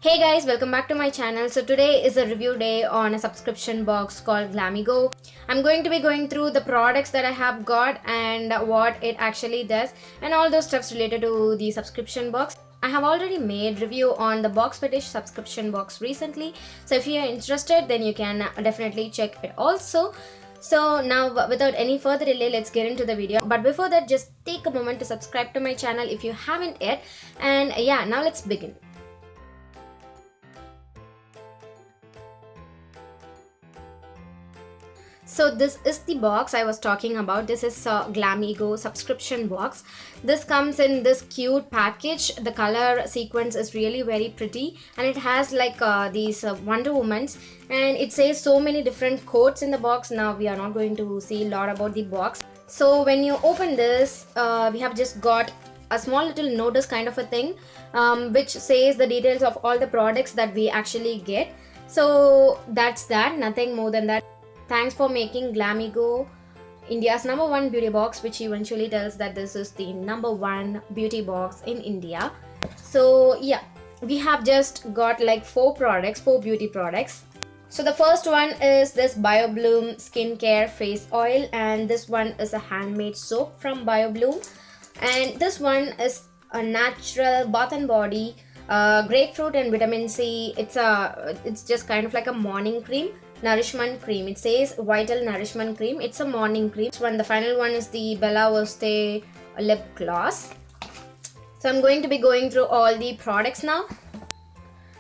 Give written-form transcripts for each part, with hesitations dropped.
Hey guys, welcome back to my channel. So today is a review day on a subscription box called Glamego. I'm going to be going through the products that I have got and what it actually does and all those stuffs related to the subscription box. I have already made review on the box fetish subscription box recently. So if you are interested, then you can definitely check it also. So now without any further delay, let's get into the video. But before that, just take a moment to subscribe to my channel if you haven't yet. And yeah, now let's begin. So this is the box I was talking about. This is a Glamego subscription box. This comes in this cute package. The color sequence is really very pretty and it has like these Wonder Womans, and it says so many different quotes in the box. Now we are not going to see a lot about the box. So when you open this, we have just got a small little notice kind of a thing, which says the details of all the products that we actually get. So that's that, nothing more than that. Thanks for making Glamego India's #1 beauty box, which eventually tells that this is the #1 beauty box in India. So yeah, we have just got like four beauty products. So the first one is this biobloom skincare face oil, and this one is a handmade soap from biobloom, and this one is a natural bath and body grapefruit and vitamin C. It's just kind of like a morning cream. Nourishment cream. It says vital nourishment cream. It's a morning cream. The final one is the vostè lip gloss. So I'm going to be going through all the products now.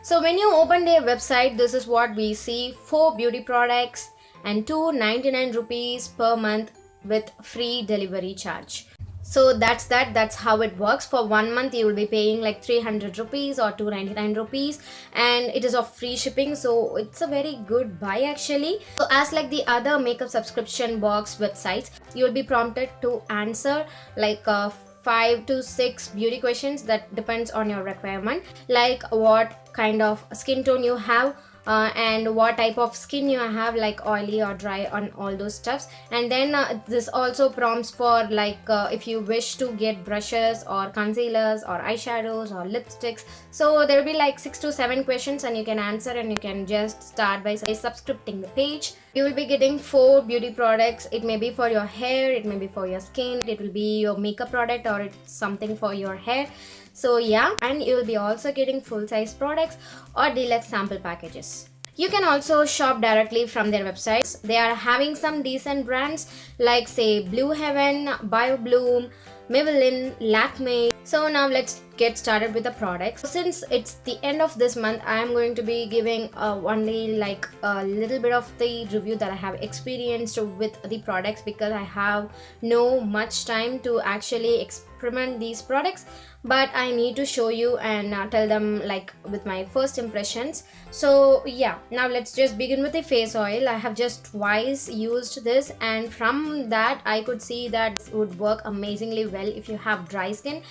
So when you open their website, this is what we see: 4 beauty products and 299 rupees per month with free delivery charge. So that's how it works. For 1 month you will be paying like 300 rupees or 299 rupees, and it is of free shipping, so it's a very good buy actually. So as like the other makeup subscription box websites, you will be prompted to answer like 5 to 6 beauty questions that depends on your requirement, like what kind of skin tone you have, and what type of skin you have, like oily or dry, on all those stuffs. And then this also prompts for like if you wish to get brushes or concealers or eyeshadows or lipsticks. So there will be like 6 to 7 questions and you can answer, and you can just start by subscribing the page. You will be getting 4 beauty products. It may be for your hair, it may be for your skin, it will be your makeup product, or it's something for your hair. So yeah, and you will be also getting full-size products or deluxe sample packages. You can also shop directly from their websites. They are having some decent brands like say Blue Heaven, BioBloom, Maybelline, Lakme. So now let's get started with the products. Since it's the end of this month, I am going to be giving only like a little bit of the review that I have experienced with the products, because I have no much time to actually experiment these products, but I need to show you and tell them like with my first impressions. So yeah, now let's just begin with the face oil. I have just twice used this, and from that I could see that it would work amazingly well if you have dry skin,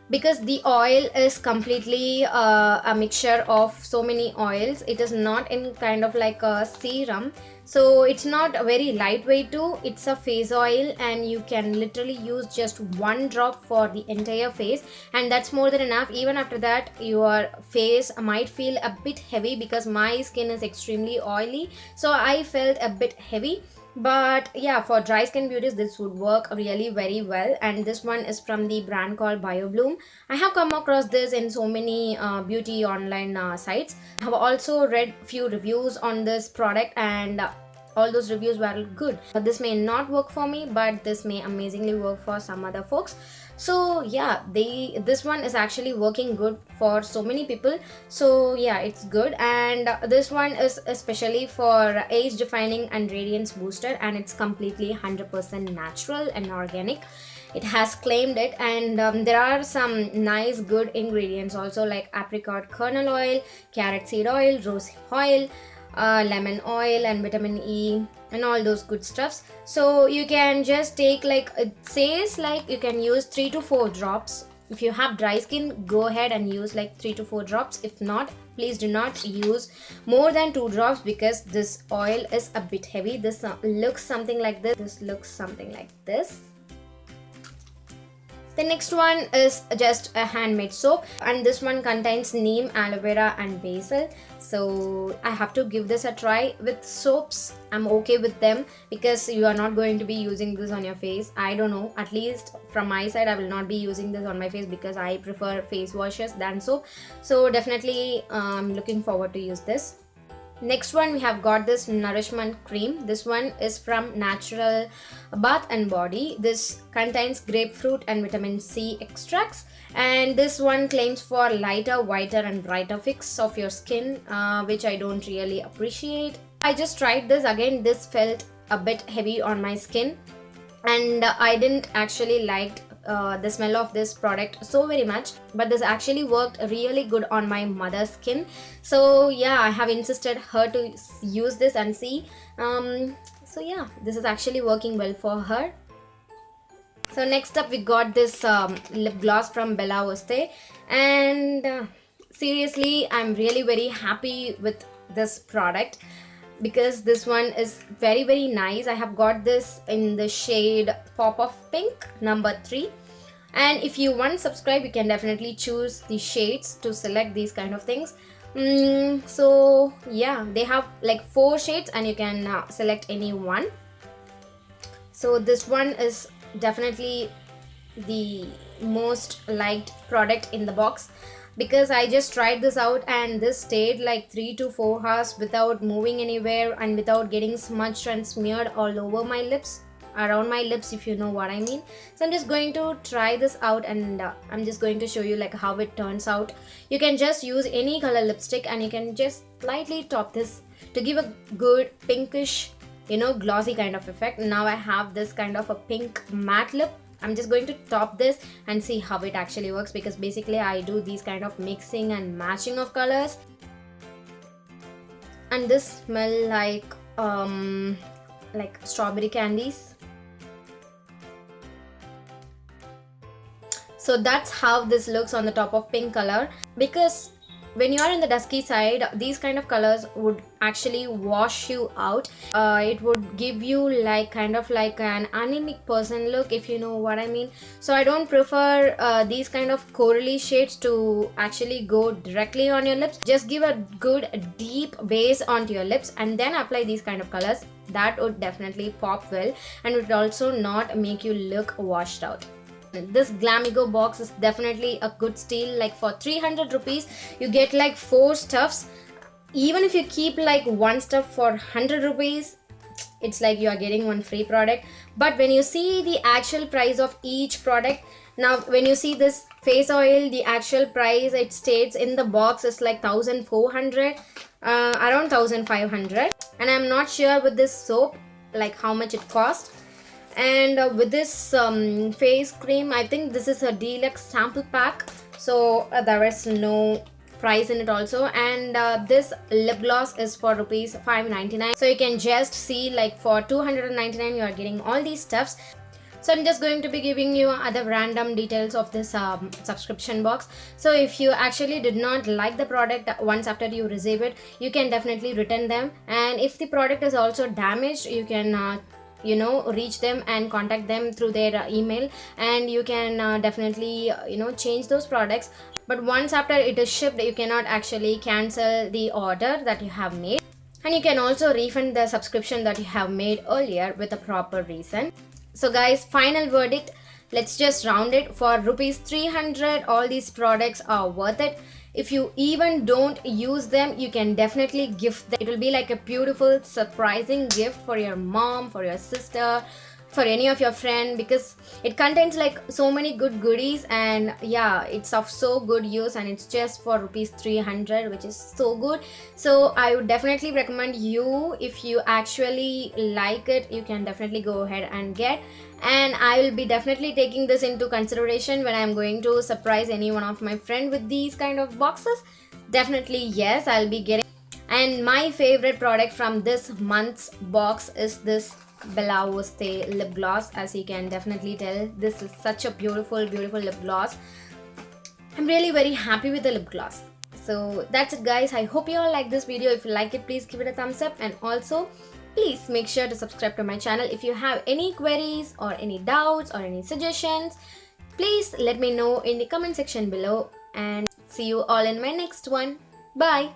because the oil is completely a mixture of so many oils. It is not in kind of like a serum, so it's not very lightweight too. It's a face oil and you can literally use just 1 drop for the entire face, and that's more than enough. Even after that, your face might feel a bit heavy, because my skin is extremely oily, so I felt a bit heavy. But yeah, for dry skin beauties this would work really very well. And this one is from the brand called BioBloom. I have come across this in so many beauty online sites. I have also read few reviews on this product, and all those reviews were good. This may not work for me, but this may amazingly work for some other folks. So yeah, this one is actually working good for so many people. So yeah, it's good. And this one is especially for age defining and radiance booster, and it's completely 100% natural and organic. It has claimed it, and there are some nice good ingredients also, like apricot kernel oil, carrot seed oil, rose oil, lemon oil, and vitamin E, and all those good stuffs. So you can just take, like it says, like you can use 3 to 4 drops. If you have dry skin, go ahead and use like 3 to 4 drops. If not, please do not use more than 2 drops, because this oil is a bit heavy. This looks something like this. This looks something like this. The next one is just a handmade soap, and this one contains neem, aloe vera and basil. So I have to give this a try. With soaps, I'm okay with them because you are not going to be using this on your face. I don't know, at least from my side I will not be using this on my face because I prefer face washes than soap. So definitely I'm looking forward to use this. Next one, we have got this nourishment cream. This one is from Natural Bath and Body. This contains grapefruit and vitamin C extracts, and this one claims for lighter, whiter and brighter fix of your skin, which I don't really appreciate. I just tried this again. This felt a bit heavy on my skin, and I didn't actually like the smell of this product so very much, but this actually worked really good on my mother's skin. So yeah, I have insisted her to use this and see. So yeah, this is actually working well for her. So next up we got this lip gloss from Vostè, and seriously I'm really very happy with this product because this one is very nice. I have got this in the shade Pop of Pink number 3, and if you want to subscribe you can definitely choose the shades to select these kind of things. So yeah, they have like 4 shades and you can select any one. So this one is definitely the most liked product in the box because I just tried this out and this stayed like 3 to 4 hours without moving anywhere and without getting smudged and smeared all over my lips, around my lips, if you know what I mean. So I'm just going to try this out, and I'm just going to show you like how it turns out. You can just use any color lipstick and you can just lightly top this to give a good pinkish, you know, glossy kind of effect. Now I have this kind of a pink matte lip. I'm just going to top this and see how it actually works, because basically I do these kind of mixing and matching of colors. And this smell like strawberry candies. So that's how this looks on the top of pink color, because when you are in the dusky side, these kind of colors would actually wash you out. It would give you like kind of like an anemic person look, if you know what I mean. So I don't prefer these kind of corally shades to actually go directly on your lips. Just give a good deep base onto your lips and then apply these kind of colors. That would definitely pop well and would also not make you look washed out. This Glamego box is definitely a good steal. Like for 300 rupees you get like 4 stuffs. Even if you keep like one stuff for 100 rupees, it's like you are getting one free product. But when you see the actual price of each product, now when you see this face oil, the actual price it states in the box is like 1400, around 1500, and I'm not sure with this soap like how much it cost. And with this face cream, I think this is a deluxe sample pack, so there is no price in it also. And this lip gloss is for rupees 599, so you can just see like for 299 you are getting all these stuffs. So I'm just going to be giving you other random details of this subscription box. So if you actually did not like the product once after you receive it, you can definitely return them. And if the product is also damaged, you can you know, reach them and contact them through their email, and you can definitely you know, change those products. But once after it is shipped, you cannot actually cancel the order that you have made, and you can also refund the subscription that you have made earlier with a proper reason. So guys, final verdict, let's just round it. For rupees 300 all these products are worth it. If you even don't use them, you can definitely gift them. It will be like a beautiful surprising gift for your mom, for your sister, for any of your friend, because it contains like so many good goodies. And yeah, it's of so good use, and it's just for rupees 300, which is so good. So I would definitely recommend you, if you actually like it, you can definitely go ahead and get. And I will be definitely taking this into consideration when I'm going to surprise any one of my friend with these kind of boxes. Definitely yes, I'll be getting. And my favorite product from this month's box is this Vostè lip gloss. As you can definitely tell, this is such a beautiful lip gloss. I'm really very happy with the lip gloss. So that's it guys, I hope you all like this video. If you like it, please give it a thumbs up, and also please make sure to subscribe to my channel. If you have any queries or any doubts or any suggestions, Please let me know in the comment section below, and see you all in my next one. Bye.